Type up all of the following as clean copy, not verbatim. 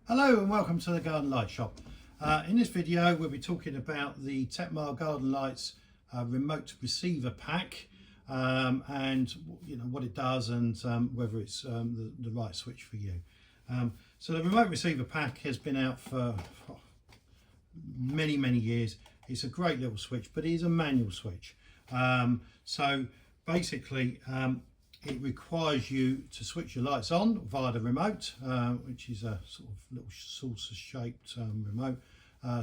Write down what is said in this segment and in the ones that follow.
Hello and welcome to the Garden Light Shop. In this video we'll be talking about the Tetmar Garden Lights remote receiver pack and what it does and whether it's the right switch for you. So the remote receiver pack has been out for many years. It's a great little switch, but it is a manual switch. So basically it requires you to switch your lights on via the remote, which is a sort of little saucer shaped remote.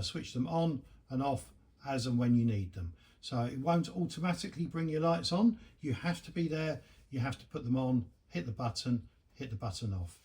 Switch them on and off as and when you need them. So it won't automatically bring your lights on. You have to be there, you have to put them on, hit the button off.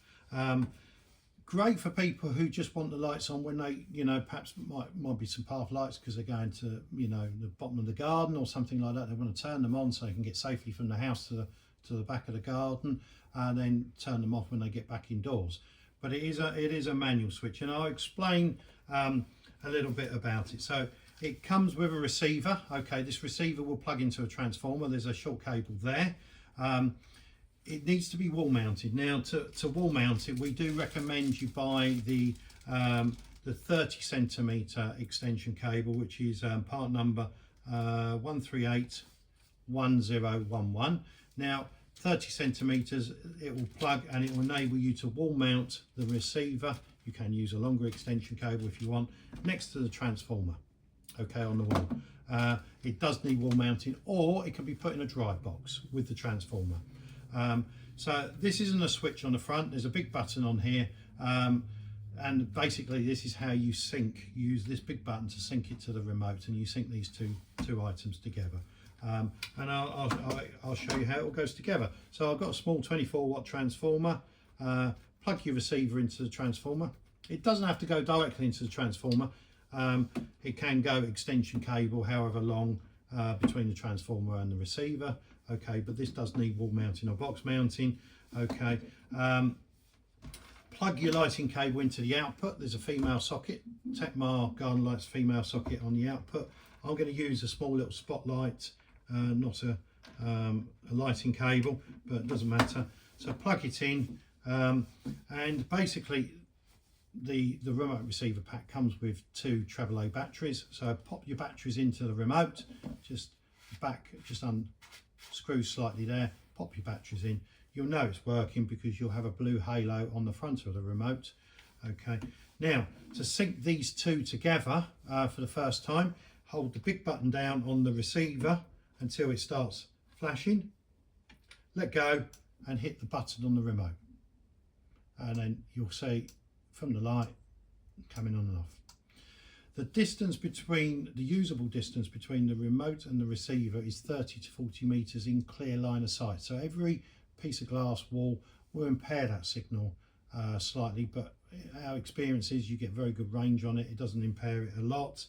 Great for people who just want the lights on when they, perhaps might be some path lights because they're going to, the bottom of the garden or something like that. They want to turn them on so they can get safely from the house to the back of the garden and then turn them off when they get back indoors. But it is a manual switch, and I'll explain a little bit about it. So it comes with a receiver. Okay, this receiver will plug into a transformer. There's a short cable there. It needs to be wall mounted. Now to wall mount it, we do recommend you buy the 30 centimeter extension cable, which is part number 1381011. Now 30 centimeters, it will plug and it will enable you to wall mount the receiver. You can use a longer extension cable if you want, next to the transformer, okay, on the wall. It does need wall mounting, or it can be put in a dry box with the transformer. So this isn't a switch on the front. There's a big button on here, and basically this is how you sync. You use this big button to sync it to the remote, and you sync these two items together. And I'll show you how it all goes together. So I've got a small 24 watt transformer. Plug your receiver into the transformer. It doesn't have to go directly into the transformer. It can go extension cable however long between the transformer and the receiver. Okay, but this does need wall mounting or box mounting. Okay, plug your lighting cable into the output. There's a female socket, Tetmar Garden Lights female socket on the output. I'm going to use a small little spotlight, not a lighting cable, but it doesn't matter. So plug it in, and basically the remote receiver pack comes with two AAA batteries. So pop your batteries into the remote, just unscrew slightly there, pop your batteries in. You'll know it's working because you'll have a blue halo on the front of the remote. Okay, now to sync these two together for the first time, hold the big button down on the receiver until it starts flashing, let go and hit the button on the remote, and then you'll see from the light coming on and off. The distance between, the usable distance between the remote and the receiver is 30 to 40 meters in clear line of sight. So every piece of glass wall will impair that signal slightly, but our experience is you get very good range on it. It doesn't impair it a lot,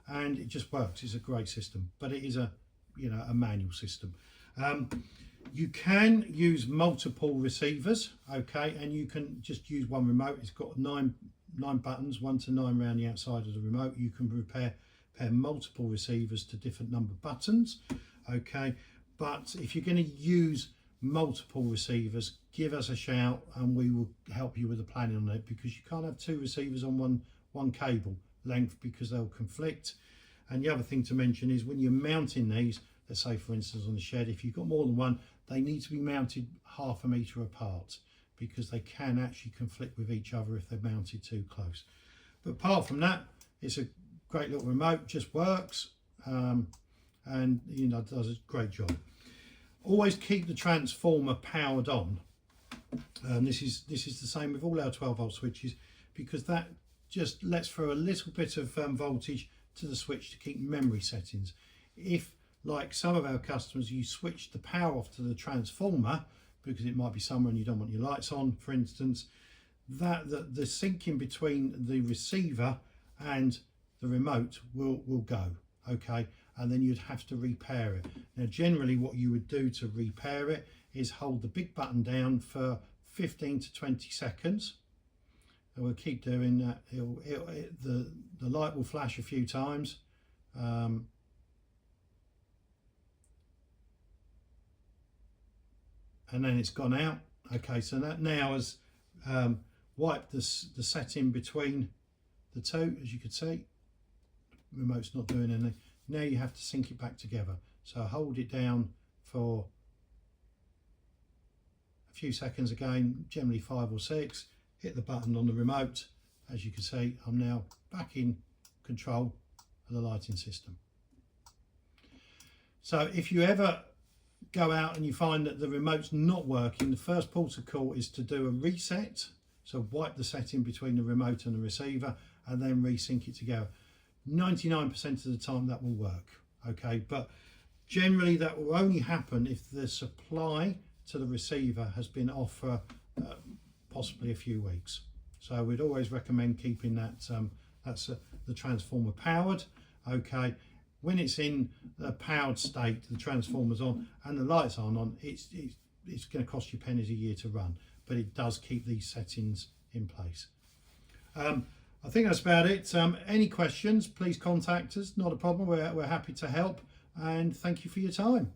and it just works. It's a great system, but it is a manual system. You can use multiple receivers, okay, and you can just use one remote. It's got nine buttons, 1 to 9 around the outside of the remote. You can pair multiple receivers to different number buttons, okay. But if you're going to use multiple receivers, give us a shout and we will help you with the planning on it, because you can't have two receivers on one cable length because they'll conflict. And the other thing to mention is when you're mounting these, let's say for instance on the shed, if you've got more than one, they need to be mounted half a metre apart, because they can actually conflict with each other if they're mounted too close. But apart from that, it's a great little remote, just works, and does a great job. Always keep the transformer powered on. This is the same with all our 12 volt switches, because that just lets through a little bit of voltage to the switch to keep memory settings. If, like some of our customers, you switch the power off to the transformer because it might be somewhere and you don't want your lights on, for instance, the syncing between the receiver and the remote will go, okay, and then you'd have to repair it. Now generally what you would do to repair it is hold the big button down for 15 to 20 seconds, and we'll keep doing that. The light will flash a few times, and then it's gone out. Okay, so that now has wipe the setting between the two. As you can see, the remote's not doing anything. Now you have to sync it back together. So hold it down for a few seconds again, generally 5 or 6. Hit the button on the remote. As you can see, I'm now back in control of the lighting system. So if you ever go out and you find that the remote's not working, the first port of call is to do a reset. So wipe the setting between the remote and the receiver and then resync it together. 99% of the time that will work, okay? But generally that will only happen if the supply to the receiver has been off for possibly a few weeks. So we'd always recommend keeping that, the transformer powered, okay? When it's in the powered state, the transformer's on and the lights aren't on, it's going to cost you pennies a year to run, but it does keep these settings in place. I think that's about it. Any questions, please contact us. Not a problem. We're happy to help, and thank you for your time.